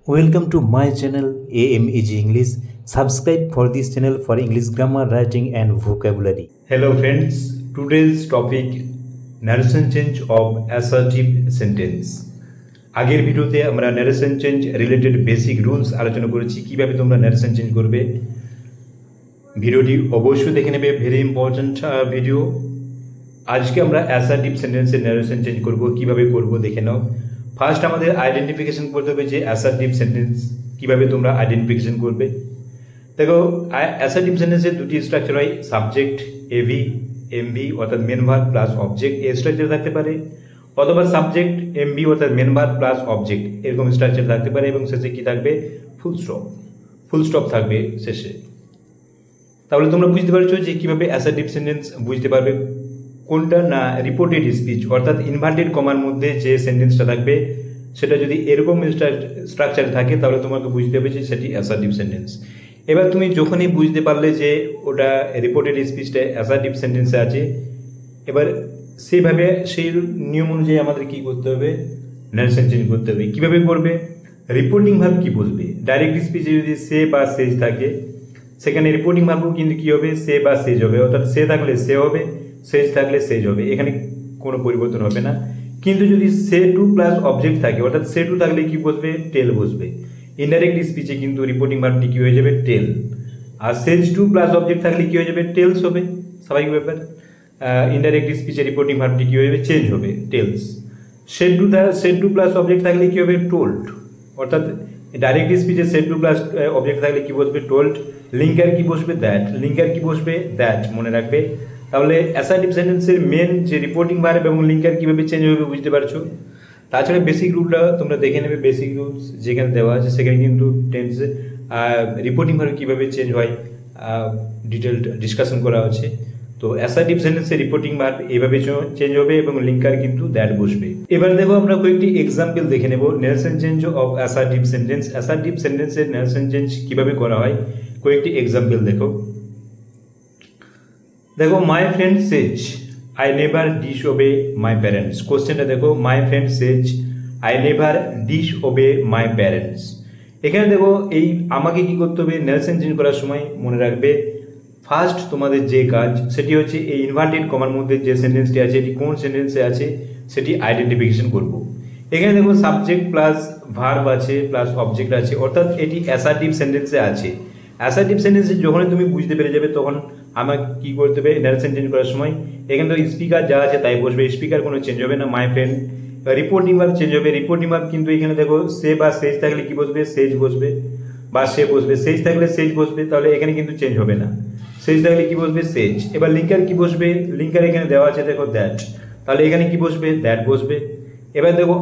Welcome to my channel AMEG English. Subscribe for this channel for English grammar, writing and vocabulary. Hello friends, today's topic narration change of assertive sentence. আগের ভিডিওতে আমরা narration change related basic rules আলোচনা করেছি কিভাবে তোমরা narration change করবে। ভিডিওটি অবশ্যই দেখে নেবে, ভেরি ইম্পর্টেন্ট ভিডিও। আজকে আমরা assertive sentence এর narration change করব, কিভাবে করব দেখে নাও। ফার্স্ট আমাদের আইডেন্টিফিকেশন করতে হবে যে অ্যাসার্টিভ সেন্টেন্স কিভাবে তোমরা আইডেন্টিফিকেশন করবে। দেখো, অ্যাসার্টিভ সেন্টেন্সের দুটি স্ট্রাকচার হয়, সাবজেক্ট এভি এমভি অর্থাৎ মেন ভার্ব প্লাস অবজেক্ট, এই স্ট্রাকচার থাকতে পারে, অথবা সাবজেক্ট এমভি অর্থাৎ মেন ভার্ব প্লাস অবজেক্ট এরকম স্ট্রাকচার থাকতে পারে, এবং শেষে কি থাকবে, ফুল স্টপ থাকবে শেষে। তাহলে তোমরা বুঝতে পারছো যে কিভাবে অ্যাসার্টিভ সেন্টেন্স বুঝতে পারবে। কোনটা না, রিপোর্টেড স্পিচ অর্থাৎ ইনভার্টেড কমার মধ্যে যে সেন্টেন্সটা থাকবে সেটা যদি এরকম স্ট্রাকচার থাকে তাহলে তোমাকে বুঝতে হবে যে সেটি অ্যাসার্টিভ সেন্টেন্স। এবার তুমি যখনই বুঝতে পারলে যে ওটা রিপোর্টেড স্পিচটা অ্যাসার্টিভ সেন্টেন্সে আছে, এবার সেইভাবে সেই নিয়ম অনুযায়ী আমাদের কি করতে হবে, নারেশন চেঞ্জ করতে হবে। কিভাবে করবে, রিপোর্টিং ভার্ব কি বলবে, ডাইরেক্ট স্পিচে যদি সে বা সেজ থাকে সেখানে রিপোর্টিং ভার্বও কিন্তু কি হবে, সে বা সেজ হবে, অর্থাৎ সে থাকলে সে হবে, সেজ থাকলে সেজ হবে, এখানে কোনো পরিবর্তন হবে না। কিন্তু যদি সে টু প্লাস অবজেক্ট থাকে অর্থাৎ সে টু থাকলে কি বসবে, টেল বসবে। ইনডাইরেক্ট স্পিচে কিন্তু রিপোর্টিং ভার্বটি কি হয়ে যাবে, টেল। আর সেজ টু প্লাস অবজেক্ট থাকলে কি হয়ে যাবে, টেলস হবে, স্বাভাবিক ব্যাপার। ইনডাইরেক্ট স্পিচে রিপোর্টিং ভার্বটি কি হয়ে যাবে, চেঞ্জ হবে, tells. Said to plus object থাকলে কি হবে, টোল্ড। অর্থাৎ ডাইরেক্ট স্পিচে সেড টু প্লাস অবজেক্ট থাকলে কি বসবে, টোল্ড। লিঙ্কার কি বসবে, দ্যাট। লিঙ্কার কি বসবে, দ্যাট, মনে রাখবে। তাহলে অ্যাসার্টিভ সেন্টেন্সের মেন যে রিপোর্টিং ভার্ব এবং লিঙ্কার কিভাবে চেঞ্জ হবে বুঝতে পারছো। তাছাড়া বেসিক রুলটা তোমরা দেখে নেবে, বেসিক রুলস যেখানে দেওয়া আছে সেখানে কিন্তু টেন্সে রিপোর্টিং ভার্ব কিভাবে চেঞ্জ হয় ডিটেলড ডিসকাশন করা আছে। তো অ্যাসার্টিভ সেন্টেন্সের রিপোর্টিং ভার্ব এইভাবে চেঞ্জ হবে এবং লিঙ্কার কিন্তু দ্যাট বসবে। এবার দেখো আমরা কয়েকটি এক্সাম্পল দেখে নেব narration change of assertive sentence. Assertive সেন্টেন্সের নারেশন চেঞ্জ কিভাবে করা হয় কয়েকটি এক্সাম্পল দেখো। দেখো, my friend says I never disobey my parents. কোশ্চেনটা দেখো, my friend says I never disobey my parents. এখানে দেখো এই আমাকে কি করতে হবে, নারেশন চেঞ্জ করার সময় মনে রাখবে ফার্স্ট তোমাদের যে কাজ সেটি হচ্ছে এই ইনভার্টেড কমার মধ্যে যে সেন্টেন্সটি আছে এটি কোন সেন্টেন্সে আছে সেটি আইডেন্টিফিকেশন করব। এখানে দেখো সাবজেক্ট প্লাস ভার্ব আছে প্লাস অবজেক্ট আছে, অর্থাৎ এটি অ্যাসার্টিভ সেন্টেন্সে আছে। অ্যাসার্টিভ সেন্টেন্সে যখনই তুমি বুঝতে পেরে যাবে তখন আমাকে কি করতে হবে, নারেশন চেঞ্জ করার সময় এখানে তো স্পিকার যা আছে তাই বসবে, স্পিকার কোনো চেঞ্জ হবে না। My friend reporting verb change হবে, রিপোর্টিং ভার্ব কিন্তু এখানে দেখো সে বা সেজ থাকলে কি বসবে, সেজ বসবে, বা সে বসবে, সেজ থাকলে সেজ বসবে, তাহলে এখানে কিন্তু চেঞ্জ হবে না। সেজ থাকলে কি বসবে, সেজ। এবার লিঙ্কার কি বসবে, লিঙ্কার এখানে দেওয়া আছে দেখো দ্যাট, তাহলে এখানে কি বসবে, দ্যাট বসবে। এবার দেখো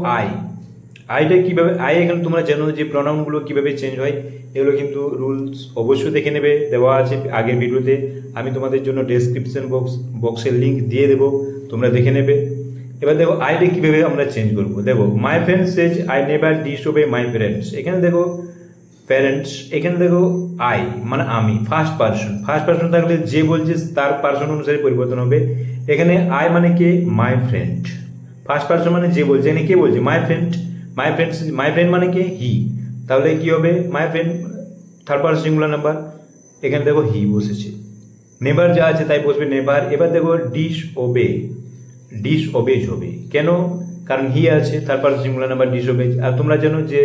আইটা কিভাবে, এখানে তোমরা জানো যে প্রনাউনগুলো কিভাবে চেঞ্জ হয়, এগুলো কিন্তু রুলস অবশ্যই দেখে নেবে, দেওয়া আছে আগের ভিডিওতে। আমি তোমাদের জন্য ডেসক্রিপশন বক্সের লিঙ্ক দিয়ে দেবো, তোমরা দেখে নেবে। এবার দেখো আইটা কিভাবে আমরা চেঞ্জ করবো। দেখো, my friend says I never disobey my parents. এখানে দেখো প্যারেন্টস, এখানে দেখো আই মানে আমি, ফার্স্ট পার্সন থাকলে যে বলছে তার পার্সন অনুসারে পরিবর্তন হবে। এখানে আই মানে কে, মাই ফ্রেন্ড। ফার্স্ট পার্সন মানে যে বলছে, এখানে কে বলছে, মাই ফ্রেন্ড। মাই ফ্রেন্ড মানে কে, হি। তাহলে কি হবে, my friend third person singular number, এখানে দেখো হি বসেছে। নেভার যা আছে তাই বসবে, নেভার। এবার দেখো ডিসওবেজ হবে, কেন, কারণ হি আছে, থার্ড পার্সন সিঙ্গুলার নাম্বার, ডিসওবেজ। আর তোমরা জানো যে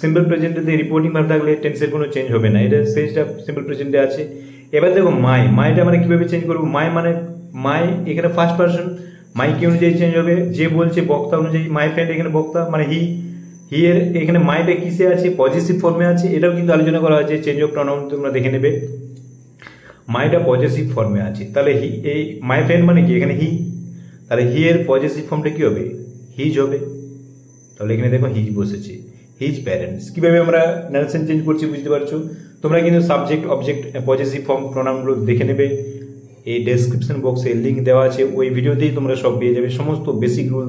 সিম্পল প্রেজেন্টে রিপোর্টিং ভার্ব থাকলে টেন্সের কোনো চেঞ্জ হবে না, এটা সেজটা সিম্পল প্রেজেন্টে আছে। এবার দেখো মাইটা আমরা কিভাবে চেঞ্জ করবো, মাই এখানে ফার্স্ট পার্সন, মাই কি অনুযায়ী চেঞ্জ হবে, যে বলছে বক্তা অনুযায়ী। মাই ফ্রেন্ড এখানে বক্তা মানে হি এর এখানে মাইটা কিসে আছে, পজিটিভ ফর্মে আছে, এটাও কিন্তু আলোচনা করা হয়েছে চেঞ্জ অফ প্রনাউন, তোমরা দেখে নেবে। মাইটা পজিটিভ ফর্মে আছে, তাহলে এই মাই ফ্রেন্ড মানে কি, এখানে হি, তাহলে হি এর পজিটিভ ফর্মটা কি হবে, হিজ হবে। তাহলে এখানে দেখো হিজ বসেছে, হিজ প্যারেন্টস। কিভাবে আমরা নারেশন চেঞ্জ করছি বুঝতে পারছো। তোমরা কিন্তু সাবজেক্ট অবজেক্ট পজিটিভ ফর্ম প্রোনাউনগুলো দেখে নেবে, এই ডেসক্রিপশন বক্সে লিঙ্ক দেওয়া আছে, ওই ভিডিওতেই তোমরা সব পেয়ে যাবে, সমস্ত বেসিক রুল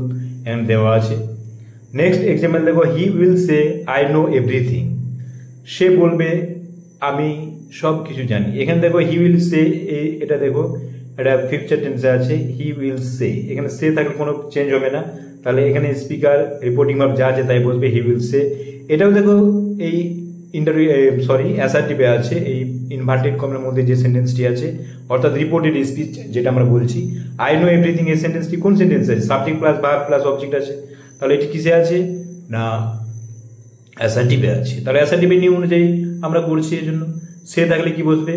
এন্ড দেওয়া আছে। নেক্সট এক্সাম্পল দেখো, he will say I know everything. সে বলবে আমি সব কিছু জানি। এখানে দেখো হি উইল সে, এটা দেখো এটা ফিউচার টেন্সে আছে, হি উইল সে। এখানে সে থাকলে কোনো চেঞ্জ হবে না, তাহলে এখানে স্পিকার রিপোর্টিং ভার্ব যা আছে তাই বসবে হি উইল সে। এটাও দেখো এই অ্যাসার্টিভে আছে, এই ইনভার্টেড কমের মধ্যে যে সেন্টেন্সটি আছে অর্থাৎ রিপোর্টেড স্পিচ যেটা আমরা বলছি। আই নো এভরিথিং এই সেন্টেন্সটি কোন সেন্টেন্স আছে? Subject plus verb plus object আছে। তাহলে এটি কিসে আছে না অ্যাসার্টিভে আছে। তাহলে অ্যাসার্টিভে নিয়ম অনুযায়ী আমরা করছি, এই জন্য সে থাকলে কি বসবে?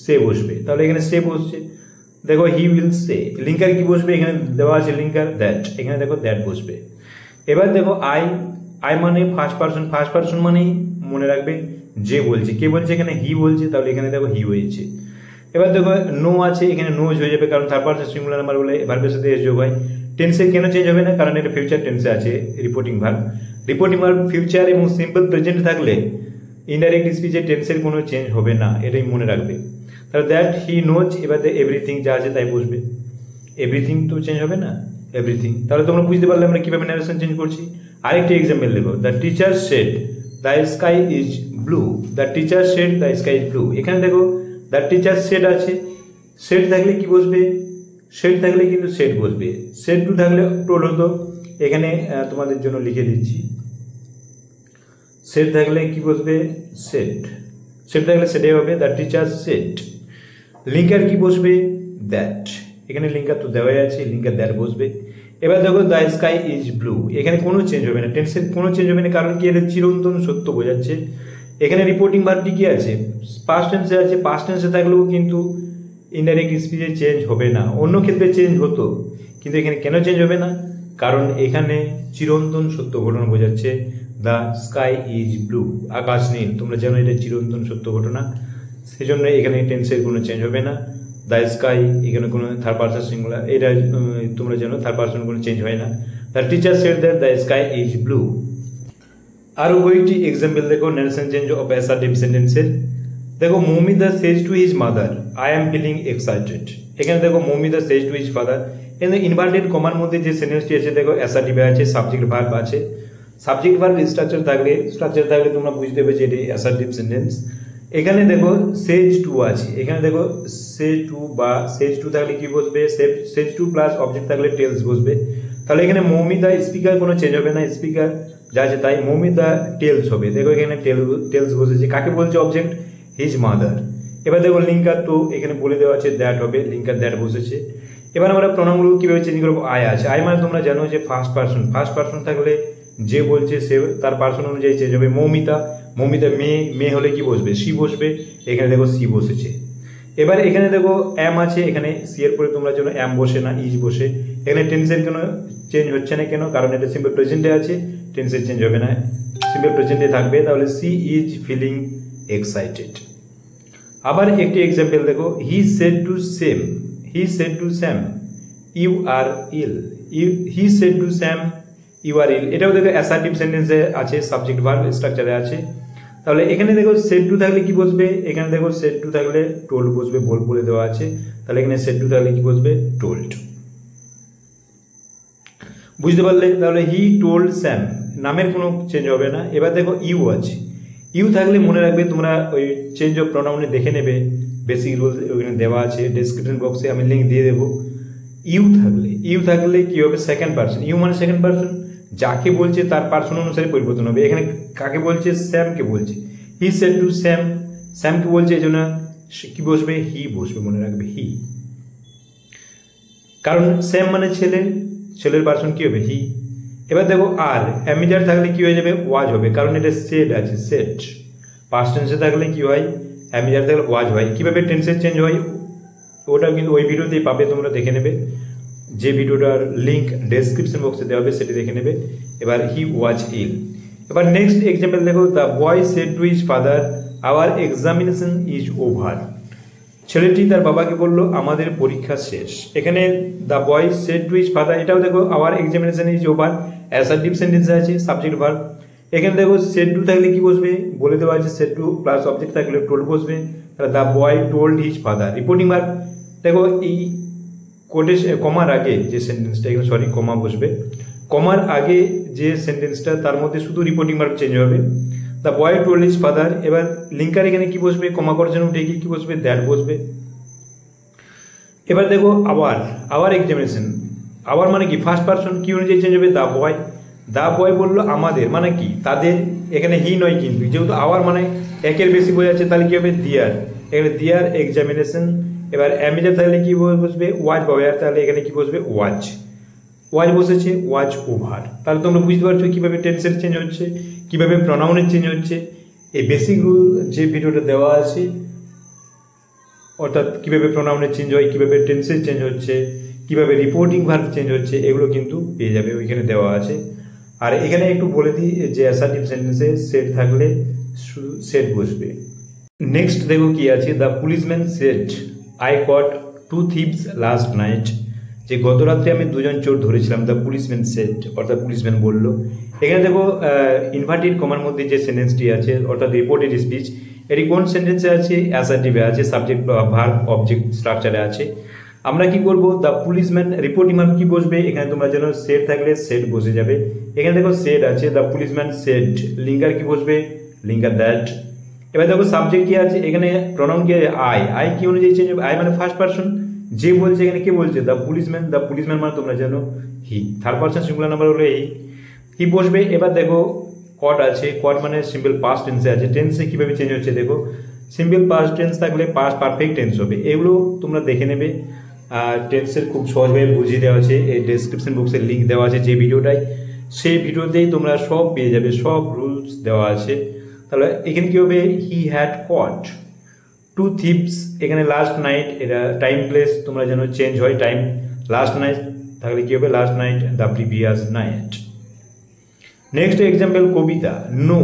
সে বসবে। তাহলে এখানে সে বসছে, দেখো হি উইল সে। লিঙ্কার কি বসবে? এখানে দেওয়া আছে লিঙ্কার দ্যাট, এখানে দেখো দ্যাট বসবে। এবার দেখো আই মানে ফার্স্ট পারসন মানেই মনে রাখবে যে বলছে, কে বলছে? এখানে হি বলছে, তাহলে এখানে দেখো হি হয়েছে। এবার দেখো নো আছে, এখানে নোজ হয়ে যাবে কারণ থার্ড পারসন সিঙ্গুলার নাম্বার বলে ভার্বের সাথে এস যোগ হয়। টেন্সে কেন চেঞ্জ হবে না? কারণ এটা ফিউচার টেন্সে আছে রিপোর্টিং ভার্ব ফিউচার এবং সিম্পল প্রেজেন্ট থাকলে ইনডাইরেক্ট স্পিচে টেন্সের কোনো চেঞ্জ হবে না, এটাই মনে রাখবে। তাহলে দ্যাট হি নোজ, এবার এভরিথিং যা আছে তাই বসবে। এভরিথিং তো চেঞ্জ হবে না, এভরিথিং। তাহলে তোমরা বুঝতে পারলে আমরা কিভাবে ন্যারেশন চেঞ্জ করছি। আরেকটি এক্সাম্পল দেবো, the teacher said the sky is blue. The teacher said the sky is blue. এখানে দেখো দ্য টিচার সেড আছে, সেড থাকলে কি বসবে? সেড থাকলে কিন্তু সেড বসবে। সেড টু থাকলে টোল হতো, এখানে তোমাদের জন্য লিখে দিচ্ছি। সেড থাকলে কি বসবে? সেড থাকলে সেটাই হবে, দ্য টিচার সেড। লিঙ্কার কি বসবে? দ্যাট। এখানে লিঙ্কার তো দেওয়াই আছে, লিঙ্কার দ্যাট বসবে। এবার দেখো দ্য স্কাই ইজ ব্লু, এখানে কোনো চেঞ্জ হবে না, টেন্সের কোনো চেঞ্জ হবে না, কারণ কি এটা চিরন্তন সত্য বোঝাচ্ছে। এখানে রিপোর্টিং ভার্বটি কি আছে? পাস্ট টেন্সে আছে। পাস্ট টেন্সে থাকলেও কিন্তু ইনডাইরেক্ট স্পিচে চেঞ্জ হবে না, অন্য ক্ষেত্রে চেঞ্জ হতো, কিন্তু এখানে কেন চেঞ্জ হবে না? কারণ এখানে চিরন্তন সত্য ঘটনা বোঝাচ্ছে। দ্য স্কাই ইজ ব্লু, আকাশ নীল। তোমরা জানো এটা চিরন্তন সত্য ঘটনা, সেই জন্য এখানে টেন্সের কোনো চেঞ্জ হবে না। দ্য স্কাই, এখানে কোনো থার্ড পারসন সিঙ্গুলার, এটা তোমরা জানো থার্ড পারসন কোনো চেঞ্জ হয় না। The teacher said that the sky is blue. আরও কয়েকটি এক্সাম্পল দেখো ন্যারেশন চেঞ্জ অফ অ্যাসার্টিভ সেন্টেন্সের। দেখো Moumita says to his mother I am feeling excited. এখানে দেখো Moumita says to his father, এখানে ইনভার্টেড কমার মধ্যে যে সেন্টেন্সটি আছে দেখো অ্যাসার্টিভে আছে, সাবজেক্ট ভার্ব আছে। সাবজেক্ট ভার্ব স্ট্রাকচার থাকলে তোমরা বুঝতে পারবে যে এটি অ্যাসার্টিভ সেন্টেন্স। এখানে দেখো সেজ টু আছে, এখানে দেখো সেজ টু বা সেজ টু থাকলে কি বসবে? সেজ টু প্লাস অবজেক্ট থাকলে টেলস বসবে। তাহলে এখানে মৌমিতা স্পিকার কোনো চেঞ্জ হবে না, স্পিকার যা আছে তাই। মৌমিতা টেলস হবে, দেখো এখানে টেলস বসেছে, কাকে বলছে? Object his mother. এবার দেখো লিঙ্কার তো এখানে বলে দেওয়া আছে দ্যাট হবে, লিঙ্কার দ্যাট বসেছে। এবার আমরা প্রণামগুলো কিভাবে চেঞ্জ করবো? আয় আছে, আয় মানে তোমরা জানো যে ফার্স্ট পারসন থাকলে যে বলছে সে তার পার্সন অনুযায়ী চেঞ্জ হবে। মৌমিতা মেয়ে হলে কি বসবে? সি বসবে, এখানে দেখো সি বসেছে। এবার এখানে দেখো এম আছে, এখানে সি এর পরে তোমরা জানো এম বসে না, ইজ বসে। এখানে টেন্সের কোনো চেঞ্জ হচ্ছে না, কেন? কারণ এটা সিম্পল প্রেজেন্টে আছে, টেন্সের চেঞ্জ হবে না, সিম্পল প্রেজেন্টে থাকবে। তাহলে সি ইজ ফিলিং এক্সাইটেড। আবার একটি এক্সাম্পল দেখো, he said to Sam you are ill. He said to Sam you are ill, এটাও দেখো অ্যাসার্টিভ সেন্টেন্সে আছে, সাবজেক্ট ভার্ব স্ট্রাকচারে আছে। তাহলে এখানে দেখো সেড টু থাকলে কি বসবে? এখানে দেখো সেড টু থাকলে টোল্ড বসবে, বলে দেওয়া আছে। তাহলে এখানে সেড টু থাকলে কি বসবে? টোল্ড। বুঝতে পারলে? তাহলে হি টোল্ড স্যাম, নামের কোনো চেঞ্জ হবে না। এবার দেখো ইউ আছে, ইউ থাকলে মনে রাখবে তোমরা ওই চেঞ্জ অফ প্রোনাউনে দেখে নেবে, বেসিক রুলস ওখানে দেওয়া আছে, ডেসক্রিপশন বক্সে আমি লিঙ্ক দিয়ে দেবো। ইউ থাকলে কি হবে? Second person. ইউ মানে সেকেন্ড পারসন, যাকে বলছে তার পার্সন অনুসারে পরিবর্তন হবে। এখানে কাকে বলছে? স্যামকে বলছে। হি সেড টু স্যাম, স্যামকে বলছে, এই জন্য কি বসবে? হি বসবে, মনে রাখবে হি। কারণ স্যাম মানে ছেলের পার্সন কি হবে? হি। এবার দেখো আর অ্যামিজার থাকলে কি হয়ে যাবে? ওয়াজ হবে, কারণ এটা সেড আছে, সেড। পাস্ট টেন্সে থাকলে কি হয়? অ্যামিজার থাকলে ওয়াজ হয়। কিভাবে টেন্সের চেঞ্জ হয় ওটাও কিন্তু ওই ভিডিওতেই পাবে, তোমরা দেখে নেবে, যে ভিডিওটার লিঙ্ক ডেসক্রিপশন বক্সে দেওয়া হবে সেটি দেখে নেবে। এবার হি ওয়াজ ইল। এবার নেক্সট এক্সাম্পল দেখো, the boy said to his father our examination is over. ছেলেটি তার বাবাকে বলল আমাদের পরীক্ষা শেষ। এখানে the boy said to his father, এটাও দেখো our examination is over, assertive সেন্টেন্সে আছে, সাবজেক্ট ভার্ব। এখানে দেখো সেড টু থাকলে কি বসবে? বলে দেওয়া আছে সেড টু প্লাস অবজেক্ট থাকলে টোল্ড বসবে। তাহলে the boy told his father. Reporting verb দেখো এই কমার আগে যে সেন্টেন্সটা, এখানে সরি কমা বসবে, কমার আগে যে সেন্টেন্সটা তার মধ্যে শুধু রিপোর্টিং ভার্ব চেঞ্জ হবে। The boy told his father. এবার লিঙ্কার এখানে কি বসবে? কমা করার জন্য উঠে গিয়ে কি বসবে? দ্যাট বসবে। এবার দেখো আওয়ার এক্সামিনেশন, আওয়ার মানে কি ফার্স্ট পারসন, কি অনুযায়ী চেঞ্জ হবে, দ্য বয়। দ্য বয় বললো আমাদের, মানে কি তাদের, এখানে হি নয় কিন্তু, যেহেতু আওয়ার মানে একের বেশি বোঝাচ্ছে তাহলে কি হবে দিয়ার, এখানে দিয়ার এক্সামিনেশন। এবার অ্যামিজার থাকলে কি বসবে ওয়াচ, বা ওয়ার তাহলে এখানে কি বসবে ওয়াচ, ওয়াচ বসেছে ওয়াচ ওভার। তাহলে তোমরা বুঝতে পারছো কিভাবে টেন্সের চেঞ্জ হচ্ছে, কিভাবে প্রনাউনের চেঞ্জ হচ্ছে। এই বেসিক রুল যে ভিডিওটা দেওয়া আছে, অর্থাৎ কিভাবে প্রনাউনের চেঞ্জ হয়, কিভাবে টেন্সের চেঞ্জ হচ্ছে, কিভাবে রিপোর্টিং ভার্ব চেঞ্জ হচ্ছে, এগুলো কিন্তু পেয়ে যাবে, ওইখানে দেওয়া আছে। আর এখানে একটু বলে দিই যে অ্যাসার্টিভ সেন্টেন্সে সেড থাকলে শুধু সেড বসবে। নেক্সট দেখো কি আছে, the policeman said I caught 2 thieves last night. যে গত রাত্রে আমি 2 জন চোর ধরেছিলাম, দ্য পুলিশম্যান সেড, অর্থাৎ পুলিশম্যান বললো। এখানে দেখো ইনভার্টেড কমার মধ্যে যে সেন্টেন্সটি আছে, অর্থাৎ রিপোর্টেড স্পিচ, এটি কোন সেন্টেন্সে আছে, অ্যাসার্টিভে আছে, সাবজেক্ট ভার্ব অবজেক্ট স্ট্রাকচারে আছে। আমরা কি করব, দ্য পুলিশম্যান রিপোর্টিং ভার্ব কি বসবে, এখানে তোমরা জানো সেড থাকলে সেড বসে যাবে। এখানে দেখো সেড আছে, দ্য পুলিশম্যান সেড, লিঙ্গার কি বসবে, লিঙ্গার দ্যাট। এবার দেখো সাবজেক্ট কি আছে, এখানে প্রনাউন কি আছে, আই কি অনুযায়ী চেঞ্জ হবে, আই মানে ফার্স্ট পারসন, যে বলছে এখানে কে বলছে, দ্য পুলিশম্যান। দ্য পুলিশম্যান মানে তোমরা জানো হি, থার্ড পারসন সিঙ্গুলার নাম্বার হলে হি বসবে। এবার দেখো কট আছে, কট মানে সিম্পল পাস্ট টেন্সে আছে। টেন্সে কিভাবে চেঞ্জ হচ্ছে দেখো, সিম্পল পাস্ট টেন্স থাকলে পাস্ট পারফেক্ট টেন্স হবে, এগুলো তোমরা দেখে নেবে। আর টেন্সের খুব সহজভাবে বুঝিয়ে দেওয়া আছে, এই ডেসক্রিপশন বক্সের লিঙ্ক দেওয়া আছে যে ভিডিওটাই, সেই ভিডিওতেই তোমরা সব পেয়ে যাবে, সব রুলস দেওয়া আছে। তাহলে এখানে কি হবে, হি হ্যাড কট 2 thieves, এখানে লাস্ট নাইট, এটা টাইম প্লেস তোমরা যেন চেঞ্জ হয়, টাইম লাস্ট নাইট তাহলে কি হবে last night, the previous night. Next example Kavita, no,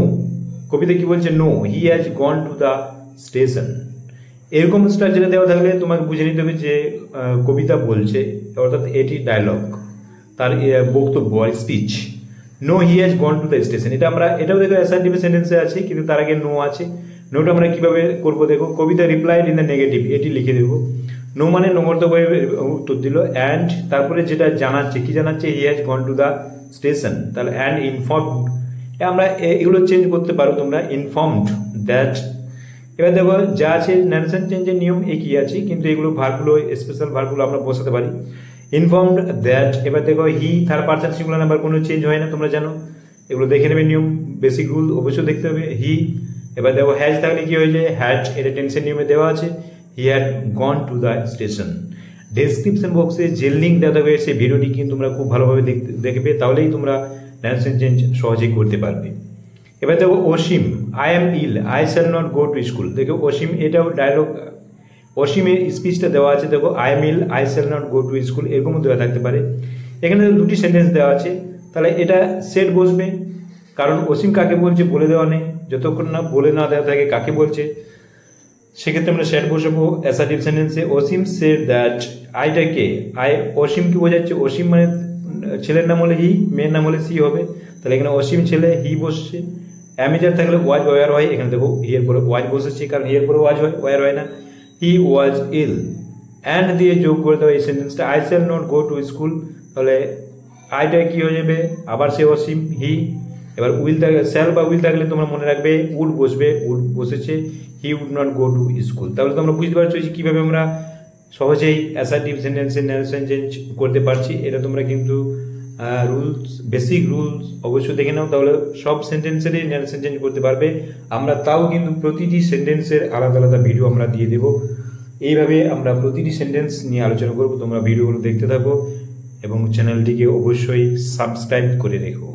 Kavita কি বলছে, no he has gone to the station. এরকম স্ট্রাকচারে দেওয়া থাকলে তোমাকে বুঝে নিতে হবে যে কবিতা বলছে, অর্থাৎ এটি ডায়লগ, তার বক্তব্য আর speech. No he has gone to the station, এটা আমরা, এটাও দেখো অ্যাসার্টিভ সেন্টেন্সে আছে, কিন্তু তার আগে নো আছে। নোটা আমরা কিভাবে করবো দেখো, কবিতা রিপ্লাইড ইন দ্য নেগেটিভ, এটি লিখে দেবো। নো মানে নমর্তভাবে উত্তর দিল, অ্যান্ড তারপরে যেটা জানাচ্ছে, কি জানাচ্ছে, হি has gone to the station, তাহলে অ্যান্ড ইনফর্মড, আমরা এগুলো চেঞ্জ করতে পারো তোমরা, ইনফর্মড দ্যাট। এবার দেখো যা আছে ন্যারেশন চেঞ্জের নিয়ম একই আছে, কিন্তু এগুলো ভার্বগুলো, স্পেশাল ভার্বগুলো আমরা বসাতে পারি। ইনফর্মড দ্যাট, এবার দেখো he third person singular number, কোনো চেঞ্জ হয় না, তোমরা জানো, এগুলো দেখে নেবে নিয়ম, বেসিক রুল অবশ্যই দেখতে হবে। হি, এবার দেখো হ্যাজ থাকলে কি হয়ে যায়, হ্যাড, এটা টেন্সের নিয়মে দেওয়া আছে, he had gone to the station. Description বক্সে যে লিঙ্ক দেওয়া থাকবে সেই ভিডিওটি কিন্তু তোমরা খুব ভালোভাবে দেখবে, তাহলেই তোমরা ন্যারেশন চেঞ্জ সহজেই করতে পারবে। এবার দেখো Asim, I am ill, I shall not go to school. দেখো অসীম, এটাও ডায়লগ, অসীমের স্পিচটা দেওয়া আছে, দেখো I am ill, I shall not go to school, এরকমও দেওয়া থাকতে পারে। এখানে দুটি সেন্টেন্স দেওয়া আছে, তাহলে এটা সেট বসবে, কারণ অসীম কাকে বলছে বলে দেওয়া নেই, যতক্ষণ না বলে না দেওয়া থাকে কাকে বলছে, সেক্ষেত্রে আমরা সেট বসাবো অ্যাসার্টিভ সেন্টেন্সে। অসীম সেড দ্যাট, আইটা কে, আই, অসীম কি বোঝাচ্ছে, অসীম মানে ছেলের নাম হলে হি, মেয়ের নাম হলে সি হবে, তাহলে এখানে অসীম ছেলে, হি বসছে। অ্যামিজার থাকলে ওয়াজ ওয়ার হয়, এখানে দেখো হি এর পরে ওয়াজ বসেছে, কারণ হি এর পরে ওয়াজ হয়, ওয়ার হয় না। হি ওয়াজ ইল, অ্যান্ড দিয়ে যোগ করে দেওয়া এই সেন্টেন্সটা, I shall not go to school, তাহলে আইটা কি হয়ে যাবে, আবার সে অসীম, হি। এবার উইল থাকলে, শ্যাল বা উইল থাকলে তোমরা মনে রাখবে উড বসবে, উড বসেছে, he would not go to school. তাহলে তোমরা বুঝতে পারছো যে কীভাবে আমরা সহজেই অ্যাসার্টিভ সেন্টেন্সের ন্যারেশন চেঞ্জ করতে পারছি। এটা তোমরা কিন্তু রুলস, বেসিক রুলস অবশ্যই দেখে নাও, তাহলে সব সেন্টেন্সেরই ন্যারেশন চেঞ্জ করতে পারবে। আমরা তাও কিন্তু প্রতিটি সেন্টেন্সের আলাদা আলাদা ভিডিও আমরা দিয়ে দেবো, এইভাবে আমরা প্রতিটি সেন্টেন্স নিয়ে আলোচনা করবো। তোমরা ভিডিওগুলো দেখতে থাকো এবং চ্যানেলটিকে অবশ্যই সাবস্ক্রাইব করে রেখো।